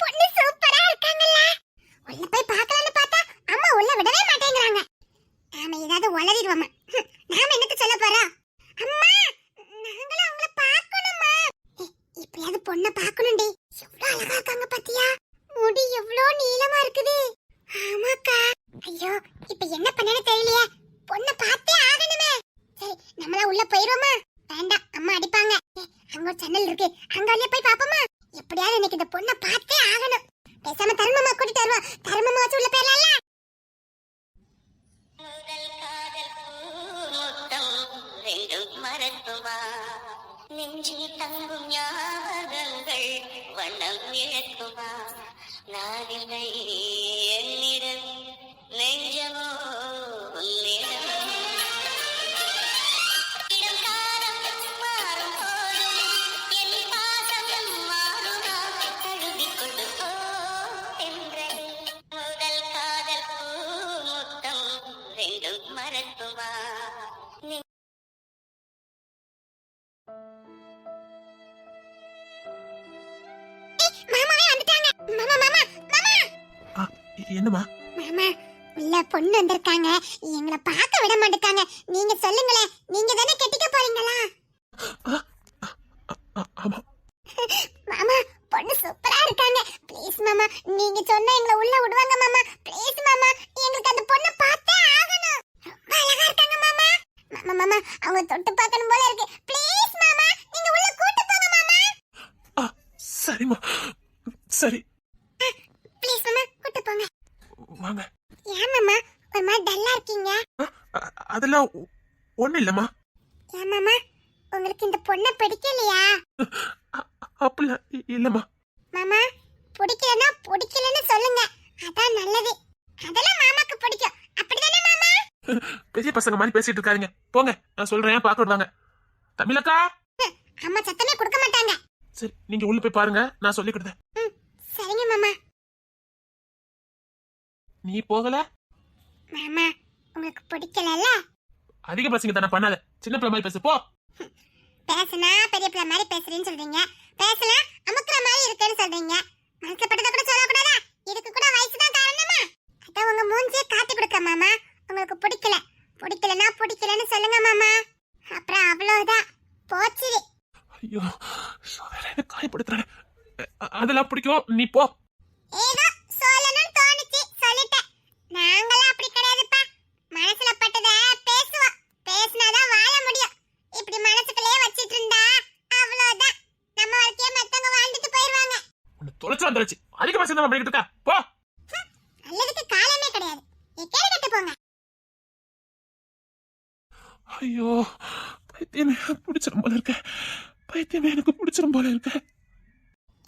பொண்ணு சூப்பரா இருக்காங்கல்ல. உள்ள போய் பார்க்கலாம்னு பார்த்தா அம்மா உள்ள விடவே மாட்டேங்கறாங்க. நாம ஏதாவது உளறிடுவோம். நாம என்னத்த சொல்ல போறோம்? அம்மா நாங்களும் அவங்கள பார்க்கணுமா? இப்பயாவது பொண்ணை பார்க்கணும்டி. எவ்வளவு அழகா இருக்காங்க பாத்தியா? முடி எவ்வளவு நீளமா இருக்குது. ஆமாக்கா. ஐயோ இப்ப என்ன பண்ணனே தெரியலையே. பொண்ணை பார்த்தே ஆகணுமே. சரி நம்மள உள்ள போயிரோமா? வேண்டாம் அம்மா அடிப்பாங்க. அங்க ஒரு ஜன்னல் இருக்கு, அங்க வழியா போய் பாப்போமா? எப்படியாவது இன்னைக்கு இந்த பொண்ணை பார்த்தே ஆகணும். பேசாம தருமம்மா கூட்டிட்டு வருவா. தருமம்மா வச்சு உள்ள போயிடலாம்ல. முதல் காதல் பூமுத்தம் ரெண்டும் மறக்குமா? நெஞ்சில் தங்கும் ஞாபகங்கள் வண்ணம் இழக்குமா? நானில்லை என்னிடம் நெஞ்சமோ உன்னிடம். இடம் காலம் மாறும் போதும் என் பாசம் மாறுமா? தழுவிக் கொண்டு போ என்றது. முதல் காதல் பூமுத்தம் ரெண்டும் மறக்குமா? மாமாவே வந்துட்டாங்க. மாமா மாமா மாமா. என்னமா? மாமா உள்ள பொண்ணு வந்திருக்காங்க. எங்களை பார்க்க விட மாட்டேங்காங்க. நீங்க சொல்லுங்களே, நீங்க தானே கெட்டிக்க போறீங்களா? ஆமா மாமா பொண்ணு சூப்பரா இருக்காங்க. ப்ளீஸ் மாமா, நீங்க சொன்னா எங்களை உள்ள விடுவாங்க மாமா. ப்ளீஸ் மாமா, எங்களுக்கு அந்த பொண்ணை பார்த்தே ஆகணும். ரொம்ப அழகா இருக்காங்க மாமா. மாமா மாமா அவங்க தொட்டு பார்க்கணும் போல இருக்கு. ப்ளீஸ் மாமா, நீங்க உள்ள கூட்டி போங்க மாமா. சரிம்மா, சரி ப்ளீஸ் மாமா கூட்டி போங்க. வாங்க. ஏன் மாமா ஒரு மாதிரி டல்லா இருக்கீங்க? அதெல்லாம் ஒண்ணு இல்லம்மா. ஏன் மாமா உங்களுக்கு இந்த பொண்ணை பிடிக்கலையா? அப்படிலாம் இல்லம்மா. மாமா பிடிக்கலன்னா பிடிக்கலன்னு சொல்லுங்க, அதான் நல்லது. அதெல்லாம் மாமாக்கு பிடிக்கும், அப்படிதானே மாமா? பெரிய பசங்க மாதிரி பேசிட்டு இருக்காதீங்க. போங்க, நான் சொல்றேன், பார்க்க விடுவாங்க. தமிழக்கா. அம்மா சத்தமே கொடுக்க மாட்டாங்க. சரி நீங்க உள்ள போய் பாருங்க, நான் சொல்லி கொடுத்தேன். சரிங்க மாமா. நீ போகல? மாமா உங்களுக்கு பிடிக்கலல்ல? அதிக பசங்க தானே பண்ணாத, சின்ன பிள்ளை மாதிரி பேசு போ. பேசுனா பெரிய பிள்ளை மாதிரி பேசுறேன்னு சொல்றீங்க, பேசலாம் அமுக்குற மாதிரி இருக்குன்னு சொல்றீங்க. மனசுப்பட்டதை கூட சொல்லக்கூடாதா? இதுக்கு கூட வயசுதான் காரணமா? அதான் உங்க மூஞ்சியே காட்டி கொடுக்க மாமா. உங்களுக்கு பிடிக்கல, பிடிக்கலன்னா பிடிக்கலன்னு சொல்லுங்க மாமா. அப்புறம் அவ்வளவுதான், போச்சு. ஐயோ என்ன காயப்படுத்துறேன். அதெல்லாம் பிடிக்கும், நீ போ. ஏதோ சொல்லணும்னு தோணுச்சு, சொல்லிட்டேன். நாங்களாம் அப்படி கிடையாதுப்பா. மனசுல பட்டதை பேசுவோம், பேசினாதான் வாழ முடியும். இப்படி மனசுக்குள்ளே வச்சிட்டு இருந்தா அவ்வளவுதான், நம்ம வாழ்க்கைய மத்தவங்க வாழ்ந்துட்டு போயிருவாங்க. உன்னை தொலைச்சு வந்துருச்சு. அதிக பசங்க தான் பண்ணிக்கிட்டு இருக்கா, போ. நல்லதுக்கு காலமே கிடையாது. கேடு கட்டு போங்க. ஐயோ பைத்தியமே பிடிச்சிரும் போல இருக்க. பைத்தியமே எனக்கு பிடிச்சிரும் போல இருக்க.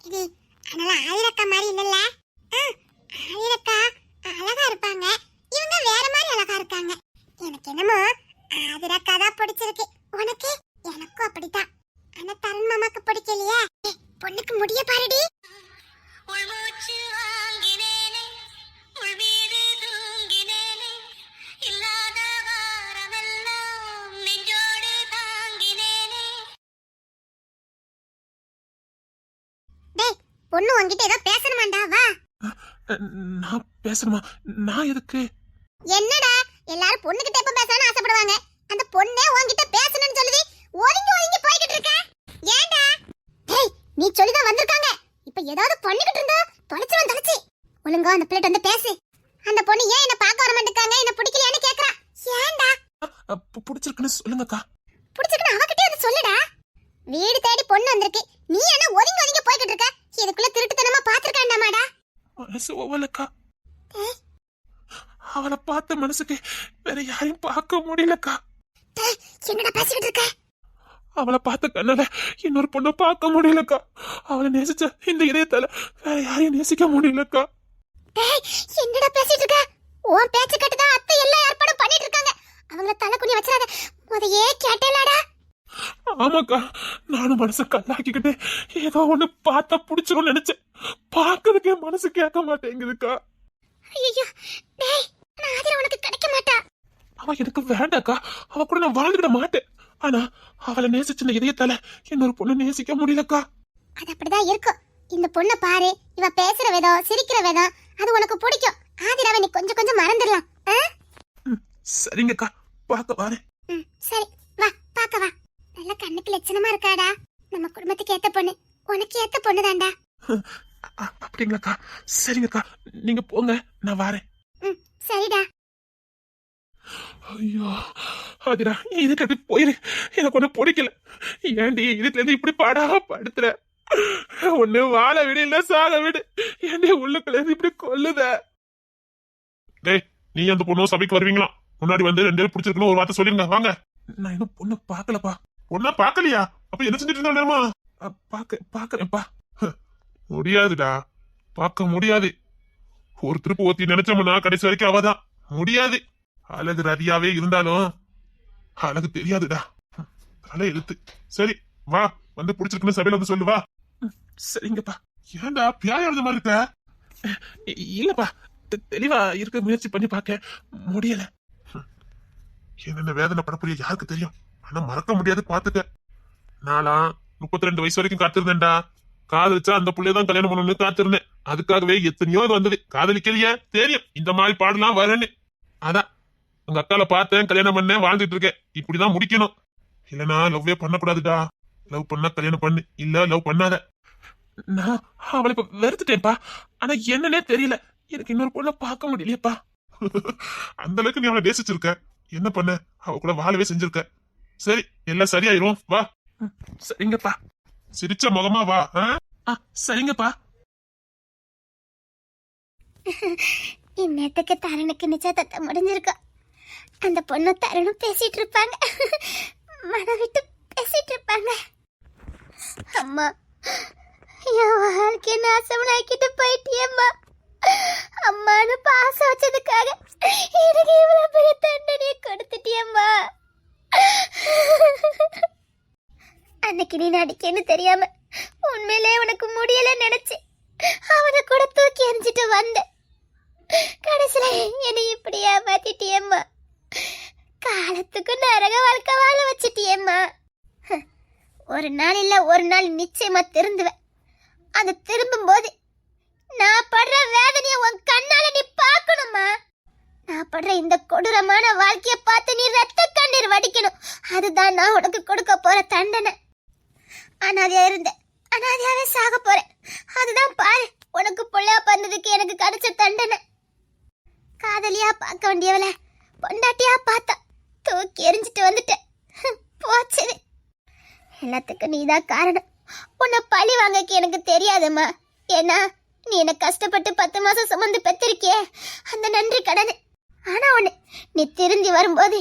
இது அதனால ஆயிரக்கா மாதிரி இல்லல்ல? ஆயிரக்கா அழகா இருப்பாங்க, இவங்க வேற மாதிரி அழகா இருக்காங்க. எனக்கு என்னமோ ஆதிரக்கா தான் பிடிச்சிருக்கு. உனக்கு? எனக்கும் அப்படித்தான். ஆனா தருண் மாமாக்கு பிடிக்கலையே. பொண்ணுக்கு முடிய பாருடி. உள்மூச்சு வாங்கினேனே, உள்வீறு தூங்கினேனே, இல்லாத வாரமெல்லாம் நெஞ்சோடு தாங்கினேனே. டேய் பொண்ணு உன்கிட்ட ஏதோ பேசணுமாண்டா, வா. நான் பேசணுமா? நான் எதுக்கு? என்னடா எல்லாரும் பொண்ணுகிட்ட எப்ப பேசணும்னு ஆசைப்படுவாங்க, அந்த பொண்ணே உன்கிட்ட பேசணும்னு சொல்லுது. ஒதுங்கி ஒதுங்கி போய்கிட்டு இருக்க. ஏன்டா? டேய் நீ சொல்லிதான் வந்திருக்காங்க, இப்ப ஏதாவது பண்ணிக்கிட்டு இருந்தா தொலைச்சு. ஒழுங்கா அந்த பிளேட் வந்து பேசு. அந்த பொண்ணு ஏன் என்ன பார்க்க வர மாட்டேங்காங்க, என்ன பிடிக்கலையான்னு கேக்குறா. ஏன்டா? பிடிச்சிருக்குன்னு சொல்லுங்கக்கா. பிடிச்சிருக்குன்னு அவகிட்டே வந்து சொல்லுடா. வீடு தேடி பொண்ணு வந்திருக்கு, நீ என்ன ஒதுங்கி ஒதுங்கி போய்கிட்டு இருக்க? இதுக்குள்ள திருட்டுத்தனமா பாத்துருக்காண்டாமாடா. மனசு ஒவ்வொருக்கா. அவளை பார்த்த மனசுக்கு வேற யாரையும் பார்க்க முடியலக்கா. என்னடா பேசிக்கிட்டு இருக்க? அவளை பார்த்த கண்ணால இன்னொரு பொண்ணை பார்க்க முடியலக்கா. அவளை நேசிச்ச இந்த இதயத்தால வேற யாரையும் நேசிக்க முடியலக்கா. என்னடா பேசிட்டு இருக்க? உன் பேச்சு கேட்டுதான் அத்தை எல்லாம் ஏற்பாடு பண்ணிட்டு இருக்காங்க. அவங்கள தலை குனி வச்சிராத, முதையே கேட்டேலாடா. ஆமாக்கா, நானும் மனசை கல்லாக்கிக்கிட்டு ஏதோ ஒண்ணு பார்த்தா பிடிச்சிரும் நினைச்சேன். பார்க்கறதுக்கே மனசு கேட்க மாட்டேங்குதுக்கா. ஐயோ டேய், நான் ஆதிரா உனக்கு கிடைக்க மாட்டா. அவ எனக்கு வேண்டாக்கா, அவ கூட நான் வாழ்ந்துட மாட்டேன். ஆனா அவளை நேசிச்சிருந்த இதயத்தால இன்னொரு பொண்ணு நேசிக்க முடியலக்கா. அது அப்படிதான் இருக்கும். இந்த பொண்ணை பாரு, இவ பேசுற விதம் சிரிக்கிற விதம் அது உனக்கு பிடிக்கும். ஆதிராவை நீ கொஞ்சம் கொஞ்சம் மறந்துடலாம். சரிங்கக்கா, பார்க்க வரேன். சரி வா, பாக்க வா. நல்ல கண்ணுக்கு லட்சணமா இருக்காடா. நம்ம குடும்பத்துக்கு ஏத்த பொண்ணு, உனக்கு ஏத்த பொண்ணு தான்டா. அப்படிங்களாக்கா? சரிங்கக்கா, நீங்க போங்க, நான் வரேன். சரிடா. ஐயோ ஆதிரா, இதுக்கு அப்படி போயிரு. எனக்கு ஒண்ணு பிடிக்கல. ஏண்டி இதுல இருந்து இப்படி பாடா படுத்துற? ஒண்ணு வாழ விடு, இல்ல சாக விடு. ஏண்டி உள்ளுக்குள்ள இருந்து இப்படி கொல்லுத? டேய், நீ அந்த பொண்ணும் சபைக்கு வருவீங்களா? முன்னாடி வந்து 2 பேரும் பிடிச்சிருக்கணும் ஒரு வார்த்தை சொல்லிருங்க. வாங்க. நான் இன்னும் பொண்ணு பாக்கலப்பா. பொண்ணா பாக்கலையா? அப்ப என்ன செஞ்சுட்டு இருந்தா? பாக்குறேன்ப்பா. முடியாதுடா, பார்க்க முடியாது. ஒரு திருப்பு ஒத்தி நினைச்சோம்னா கடைசி வரைக்கும் அவதான். முடியாது. அழகு ரதியாவே இருந்தாலும் அழகு தெரியாதுடா. தலை எழுத்து. சரி வா, வந்து பிடிச்சிருக்குன்னு சபையில வந்து சொல்லு. வா. சரிங்கப்பா. ஏன்டா பியாய எழுத மாதிரி இருக்க? இல்லப்பா, தெளிவா இருக்க முயற்சி பண்ணி பார்க்க முடியல. என்னென்ன வேதனை படப்புரிய யாருக்கு தெரியும்? ஆனா மறக்க முடியாது. பாத்துக்க, நான்லாம் 32 வயசு வரைக்கும் காத்திருந்தேன்டா. காதலிச்சா அந்த புள்ளையதான் கல்யாணம் பண்ணணும்னு காத்திருந்தேன். அதுக்காகவே எத்தனையோ இது வந்தது. காதலிக்கலையே தெரியும் இந்த மாதிரி பாடலாம் வரேன்னு. அதான் உங்க அக்கால பார்த்தேன், கல்யாணம் பண்ணேன், வாழ்ந்துட்டு இருக்கேன். இப்படிதான் முடிக்கணும். இல்லனா லவ்வே பண்ணக்கூடாதுடா. லவ் பண்ணா கல்யாணம் பண்ணு, இல்ல லவ் பண்ணாத. நான் அவளை இப்ப வெறுத்துட்டேன்ப்பா. ஆனா என்னன்னே தெரியல, எனக்கு இன்னொரு பொண்ணை பார்க்க முடியலையப்பா. அந்த அளவுக்கு நீ அவளை நேசிச்சிருக்க. என்ன பண்ண? அவ கூட வாழவே செஞ்சிருக்க. சரி, எல்லாம் சரியாயிரும். வா. சரிங்கப்பா. சிரிச்ச முகமா வா. சரிங்கப்பா. இந்நேரத்துக்கு தருணுக்கு நிச்சயத்தை முடிஞ்சிருக்கா. அந்த பொண்ணு தருணும் பேசிட்டு இருப்பாங்க, மனம் விட்டு பேசிட்டு இருப்பாங்க. அம்மா, என் வாழ்க்கைய நாசம்னாக்கிட்டு போயிட்டியம்மா. அம்மானு பாசம் வச்சதுக்காக எனக்கு இவ்வளவு பெரிய தண்டனையை கொடுத்துட்டியம்மா. அன்னைக்கு நீ நடிக்கன்னு தெரியாம உண்மையிலே உனக்கு முடியல நினைச்சு அவனை கூட தூக்கி எறிஞ்சிட்டு வந்த. கடைசியில என்னை இப்படியா மாத்திட்டியம்மா. காலத்துக்கு நரக வாழ்க்கை வாழ வச்சிட்டியம்மா. ஒரு நாள் இல்ல ஒரு நாள் நிச்சயமா திருந்துவேன். அது திரும்பும் போது நான் படுற வேதனைய உன் கண்ணால நீ பார்க்கணுமா. நான் படுற இந்த கொடூரமான வாழ்க்கைய பார்த்து நீ ரத்த கண்ணீர் வடிக்கணும். அதுதான் நான் உனக்கு கொடுக்க போற தண்டனை. அனாதையா இருந்தேன், அனாதையாவே சாக போறேன். அதுதான் பாரு உனக்கு பிள்ளையா பண்ணதுக்கு எனக்கு கிடைச்ச தண்டனை. காதலியா பார்க்க வேண்டியவள பொண்டாட்டியா பார்த்தா தூக்கி எரிஞ்சிட்டு வந்துட்டேன். போச்சு, எல்லாத்துக்கும் நீதான் காரணம். உன்னை பழி வாங்கக்கு எனக்கு தெரியாதும்மா. ஏன்னா நீ என்ன கஷ்டப்பட்டு 10 மாசம் சுமந்து பெற்றிருக்கியே, அந்த நன்றி கடன். ஆனா ஒண்ணு, நீ திருந்தி வரும்போது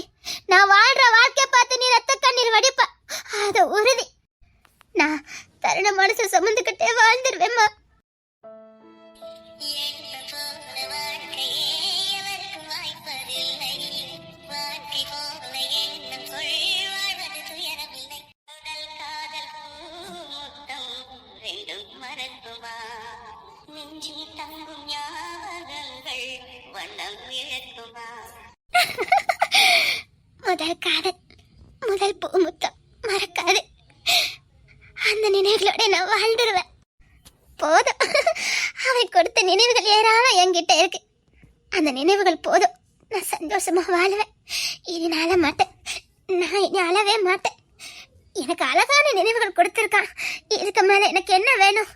நான் வாழ்ற வாழ்க்கை பார்த்து நீ ரத்த கண்ணீர் வடிப்ப, அது உறுதி. நான் தருண மனசு சுமந்துக்கிட்டே வாழ்ந்துருவேம்மா. முதல் காதல், முதல் பூமுத்தம் மறக்காது. அந்த நினைவுகளோட நான் வாழ்ந்துருவேன். போதும், அவை கொடுத்த நினைவுகள் ஏராளம் என்கிட்ட இருக்கு. அந்த நினைவுகள் போதும், நான் சந்தோஷமா வாழுவேன். இனி நான் அழ மாட்டேன், நான் இனி அழவே மாட்டேன். எனக்கு அழகான நினைவுகள் கொடுத்திருக்கான். இதுக்கு மேல எனக்கு என்ன வேணும்?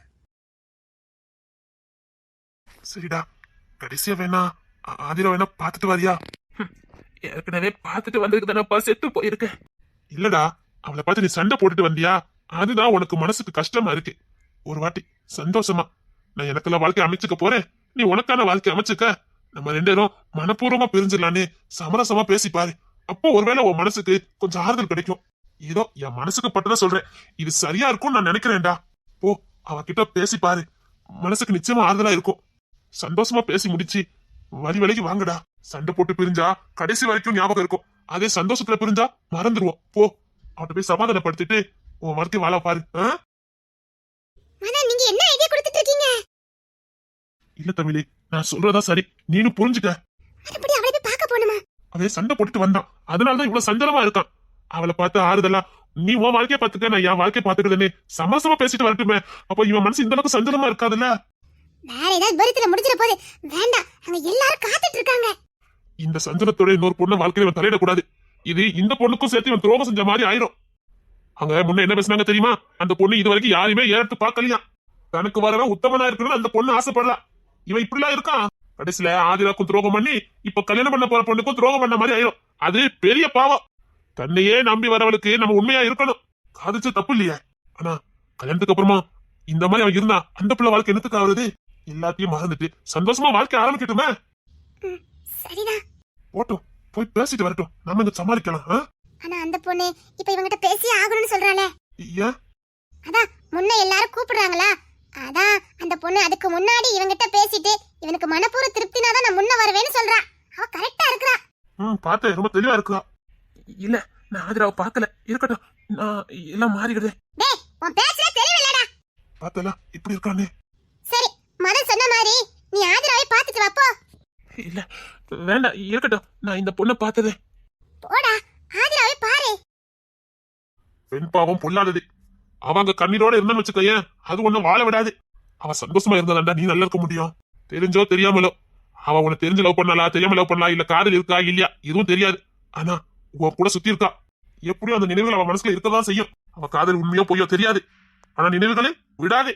சரிடா, கடைசியா வேணா ஆதிரா வேணா பாத்துட்டு வரியா? ஏற்கனவே பாத்துட்டு வந்ததுக்கு தானப்பா செத்து போயிருக்க. இல்லடா, அவளை பார்த்து நீ சண்டை போட்டுட்டு வந்தியா, அதுதான் உனக்கு மனசுக்கு கஷ்டமா இருக்கு. ஒரு வாட்டி சந்தோஷமா நான் எனக்கெல்லாம் வாழ்க்கை அமைச்சுக்க போறேன், நீ உனக்கான வாழ்க்கை அமைச்சுக்க. நம்ம 2 பேரும் மனப்பூர்வமா பிரிஞ்சிடலான்னு சமரசமா பேசி பாரு. அப்போ ஒருவேளை உன் மனசுக்கு கொஞ்சம் ஆறுதல் கிடைக்கும். ஏதோ என் மனசுக்கு பட்டதான் சொல்றேன், இது சரியா இருக்கும்னு நான் நினைக்கிறேன்டா. போ, அவகிட்ட பேசி பாரு, மனசுக்கு நிச்சயமா ஆறுதலா இருக்கும். சந்தோஷமா பேசி முடிச்சு வழி வழிக்கு வாங்கடா. சண்டை போட்டு பிரிஞ்சா கடைசி வரைக்கும் ஞாபகம் இருக்கும். அதே சந்தோஷத்துல பிரிஞ்சா மறந்துடுவோம். போ, அவட்ட போய் சமாதானப்படுத்திட்டு உன் வாழ்க்கை வாழ பாரு. நீங்க என்ன ஐடியா கொடுத்துட்டு இருக்கீங்க? இல்ல தமிழே, நான் சொல்றதா சரி, நீனும் புரிஞ்சுக்க. அப்படி அவளை போய் பார்க்க போணுமா? அவன் சண்டை போட்டுட்டு வந்தான், அதனாலதான் இவ்வளவு சஞ்சலமா இருக்கான். அவளை பார்த்து ஆறுதலா நீ உன் வாழ்க்கைய பாத்துக்க, நான் என் வாழ்க்கைய பாத்துக்கிறேன்னு சமரசமா பேசிட்டு வரட்டுமே. அப்ப இவன் மனசு இந்த அளவுக்கு சஞ்சலமா இருக்காதுல்ல. வேற ஏதாவது பரித்துல முடிஞ்சிட போது. வேண்டாம், அங்க எல்லாரும் காத்துட்டு இருக்காங்க. இந்த சஞ்சலத்தோட இன்னொரு பொண்ணு வாழ்க்கையில இவன் தலையிடக்கூடாது. இது இந்த பொண்ணுக்கும் சேர்த்து இவன் துரோகம் செஞ்ச மாதிரி ஆயிரும். அங்க முன்ன என்ன பேசினாங்க தெரியுமா? அந்த பொண்ணு இது வரைக்கும் யாரையுமே ஏறத்து பாக்கலையா. தனக்கு வரவன் உத்தமனா இருக்கணும்னு அந்த பொண்ணு ஆசைப்படலாம். இவன் இப்படிலாம் இருக்கான். கடைசியில ஆதிராக்கும் துரோகம் பண்ணி இப்ப கல்யாணம் பண்ண போற பொண்ணுக்கும் துரோகம் பண்ண மாதிரி ஆயிரும். அது பெரிய பாவம். தன்னையே நம்பி வரவளுக்கு நம்ம உண்மையா இருக்கணும். காதலிச்ச தப்பு இல்லையே. ஆனா கல்யாணத்துக்கு அப்புறமா இந்த மாதிரி அவன் இருந்தா அந்த பிள்ளை வாழ்க்கை என்னத்துக்கு ஆகுறது? எல்லாத்தையும் மறந்துட்டு சந்தோஷமா வாழ்க்கை ஆரம்பிக்கட்டுமே. சரிதான். போட்டும், போய் பேசிட்டு வரட்டும். நாம இங்க சமாளிக்கலாம். ஆனா அந்த பொண்ணு இப்ப இவங்கிட்ட பேசி ஆகணும்னு சொல்றாளே. ஏன்? அதான் முன்ன எல்லாரும் கூப்பிடுறாங்களா, அதான் அந்த பொண்ணு அதுக்கு முன்னாடி இவங்கிட்ட பேசிட்டு இவனுக்கு மனப்பூர்வ திருப்தினாதான் நான் முன்ன வருவேன்னு சொல்றா. அவ கரெக்டா இருக்கறா. பார்த்தேன், ரொம்ப தெளிவா இருக்கா. இல்ல, நான் ஆதிராவை பார்க்கல. இருக்கட்டும், நான் எல்லாம் மாறிடுது. டேய், உன் பேச்சல தெளிவில்லடா. பார்த்தல இப்படி இருக்கானே. சரி, மதன் சொன்ன மாதிரி நீ ஆதிராவை பார்த்துட்டு வா போ. இல்ல வேண்டாம், இருக்கட்டும். நான் இந்த பொண்ணை பார்த்தது. போடா, ஆதிராவை பாரு. பெண் பாவம் பொல்லாதது. அவங்க கண்ணீரோட இருந்தான்னு வச்சுக்கோயேன், அது ஒண்ணும் வாழ விடாது. அவ சந்தோஷமா இருந்தாண்டா நீ நல்லா இருக்க முடியும். தெரிஞ்சோ தெரியாமலோ, அவ உன்னை தெரிஞ்சு லவ் பண்ணலாம், தெரியாம லவ் பண்ணலாம், இல்ல காதல் இருக்கா இல்லையா எதுவும் தெரியாது. ஆனா உன் கூட சுத்தி இருக்கா. எப்படியும் அந்த நினைவுகள் அவ மனசுல இருக்கதான் செய்யும். அவ காதல் உண்மையோ பொய்யோ தெரியாது. ஆனா நினைவுகளை விடாதே.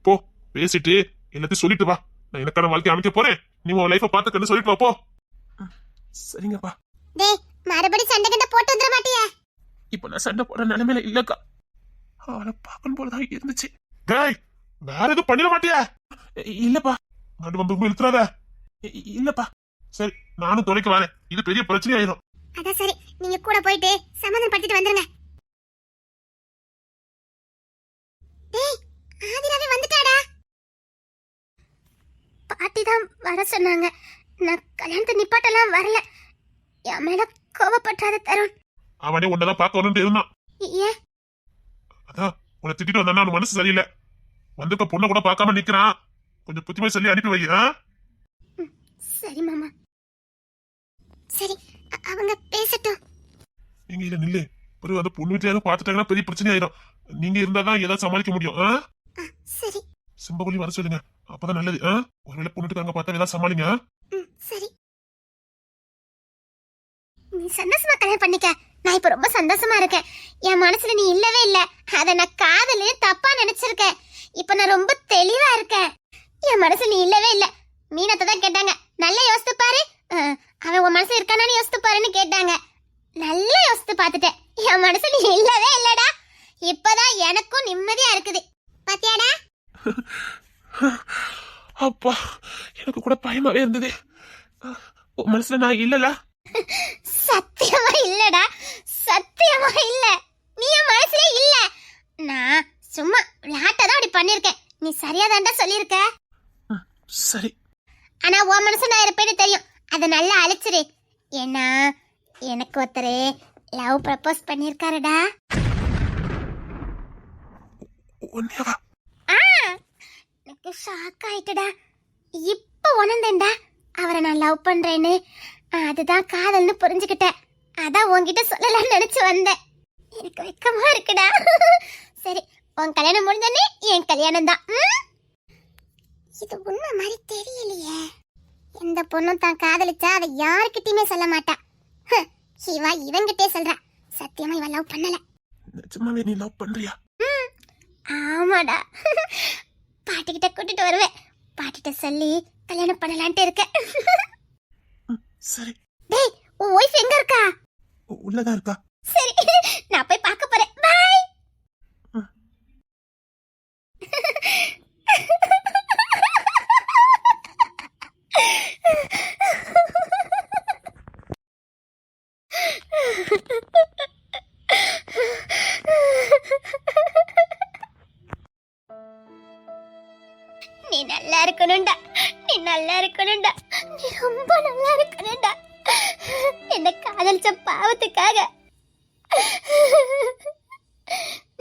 போ, பேசிட்டு எல்லாத்தையும் சொல்லிட்டு வா. நான் எனக்கான வாழ்க்கை அமைக்க போறேன். நீ உன் லைஃப பாத்துக்கன்னு சொல்லிட்டு வா. போ. சரிங்கப்பா. டேய், மறுபடி சண்டை கண்ட போட்டு வந்துட மாட்டியே? இப்ப நான் சண்டை போட நிலைமையில இல்லக்கா. அவளை பார்க்கணும் போலதான் இருந்துச்சு. டேய், வேற எதுவும் பண்ணிட மாட்டியா? இல்லப்பா. நடு வந்து இழுத்துறாத. இல்லப்பா. சரி, நானும் துணைக்கு வரேன். இது பெரிய பிரச்சனை ஆயிரும். அதான் சரி, நீங்க கூட போயிட்டு சமாதானம் படுத்திட்டு வந்துருங்க. டேய், ஆதிராவே வந்துட்டாடா. பாட்டி தான் வர சொன்னாங்க. நான் கல்யாணத்தை நிப்பாட்டலாம் வரல. என் மேல கோவப்பட்டாத தருண். அவனே உன்னதான் பார்க்க வரணும்னு இருந்தான். ஏன்? அதான் உன்னை திட்டிட்டு வந்தானா அவன் மனசு சரியில்லை. வந்துக்க பொண்ணை கூட பார்க்காம நிக்கிறான். கொஞ்சம் புத்திமை சொல்லி அனுப்பி வை. சரி மாமா. சரி, அவங்க பேசட்டும். நீங்க இல்ல நில்லு. பிறகு அந்த பொண்ணு வீட்டுல ஏதாவது பார்த்துட்டாங்கன்னா பெரிய பிரச்சனை ஆயிரும். நீங்க இருந்தாதான் ஏதாவது சமாளிக்க முடியும். சரி. சிம்பகுலி வர சொல்லுங்க, அப்பதான் நல்லது. ஒருவேளை பொண்ணுட்டு அங்க பார்த்தா ஏதாவது சமாளிங்க. சரி, நீ சந்தோஷமா கல்யாணம் பண்ணிக்க. நான் இப்ப ரொம்ப சந்தோஷமா இருக்கேன். என் மனசுல நீ இல்லவே இல்ல. அத நான் காதலே தப்பா நினைச்சிருக்கேன். இப்ப நான் ரொம்ப தெளிவா இருக்கேன். என் மனசுல நீ இல்லவே இல்ல. மீனத்தை தான் கேட்டாங்க, நல்லா யோசித்து பாரு, அவன் உன் மனசுல இருக்கானு யோசித்து பாருன்னு கேட்டாங்க. நல்லா யோசித்து பாத்துட்டேன். என் மனசுல நீ இல்லவே இல்லடா. இப்பதான் எனக்கும் நிம்மதியா இருக்குது. பாத்தியாடா? அப்பா, எனக்கு கூட பயமாவே இருந்தது. உன் மனசுல நான் இல்லல. சத்தியமா இல்லடா, சத்தியமா இல்ல. நீ என் மனசுல இல்ல. நான் சும்மா விளையாட்டதான் அப்படி பண்ணிருக்கேன். நீ சரியாதான்டா சொல்லிருக்க. சரி. ஆனா உன் மனசு நான் இருப்பேன்னு தெரியும். அதை நல்லா அழிச்சிரு. ஏன்னா எனக்கு ஒருத்தர் லவ் ப்ரப்போஸ் பண்ணிருக்காருடா. எனக்கு ஷாக் ஆயிட்டுடா. இப்ப உணர்ந்தேன்டா அவரை நான் லவ் பண்றேன்னு. அதுதான் காதல்னு புரிஞ்சுக்கிட்டேன். அதான் உன்கிட்ட சொல்லலாம்னு நினைச்சு வந்தேன். எனக்கு வெக்கமா இருக்குடா. சரி, உன் கல்யாணம் முடிஞ்சோடனே என் கல்யாணம் தான். இது உண்மை மாதிரி தெரியலையே. எந்த பொண்ணும் தான் காதலிச்சா அதை யாருக்கிட்டயுமே சொல்ல மாட்டா. இவா இவங்கிட்டே சொல்றா. சத்தியமா இவ லவ் பண்ணல. நிஜமாவே நீ லவ் பண்றியா? ஆமாடா. பாட்டிக்கிட்ட கூட்டிட்டு வருவேன். பாட்டிட்ட சொல்லி கல்யாணம் பண்ணலான்ட்டு இருக்கேன். சரி. டேய், உன் ஒய்ஃப் எங்க இருக்கா? உள்ளதா இருக்கா? சரி, நான் போய் பார்க்க போறேன். பை. நீ நல்லா இருக்கணும்டா. நீ நல்லா இருக்கணும்டா. நீ ரொம்ப நல்லா இருக்கணும்டா. என்ன காதலிச்ச பாவத்துக்காக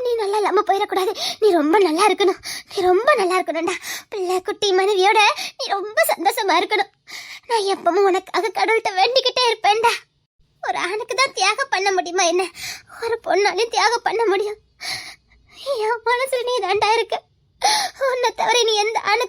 நீ நல்லா இல்லாம போயிடக்கூடாது. நீ ரொம்ப நல்லா இருக்கணும். நீ ரொம்ப நல்லா இருக்கணும்டா. பிள்ளை குட்டி மனைவியோட நீ ரொம்ப சந்தோஷமா இருக்கணும். நான் எப்பவும் உனக்காக கடவுள்கிட்ட வேண்டிக்கிட்டே இருப்பேன்டா. ஒரு ஆணுக்கு தான் தியாகம் பண்ண முடியுமா என்ன? ஒரு பொண்ணாலையும் தியாகம் பண்ண முடியும். என் மனசுல நீ தாண்டா இருக்க. உன்னை தவிர நீ எந்த ஆணு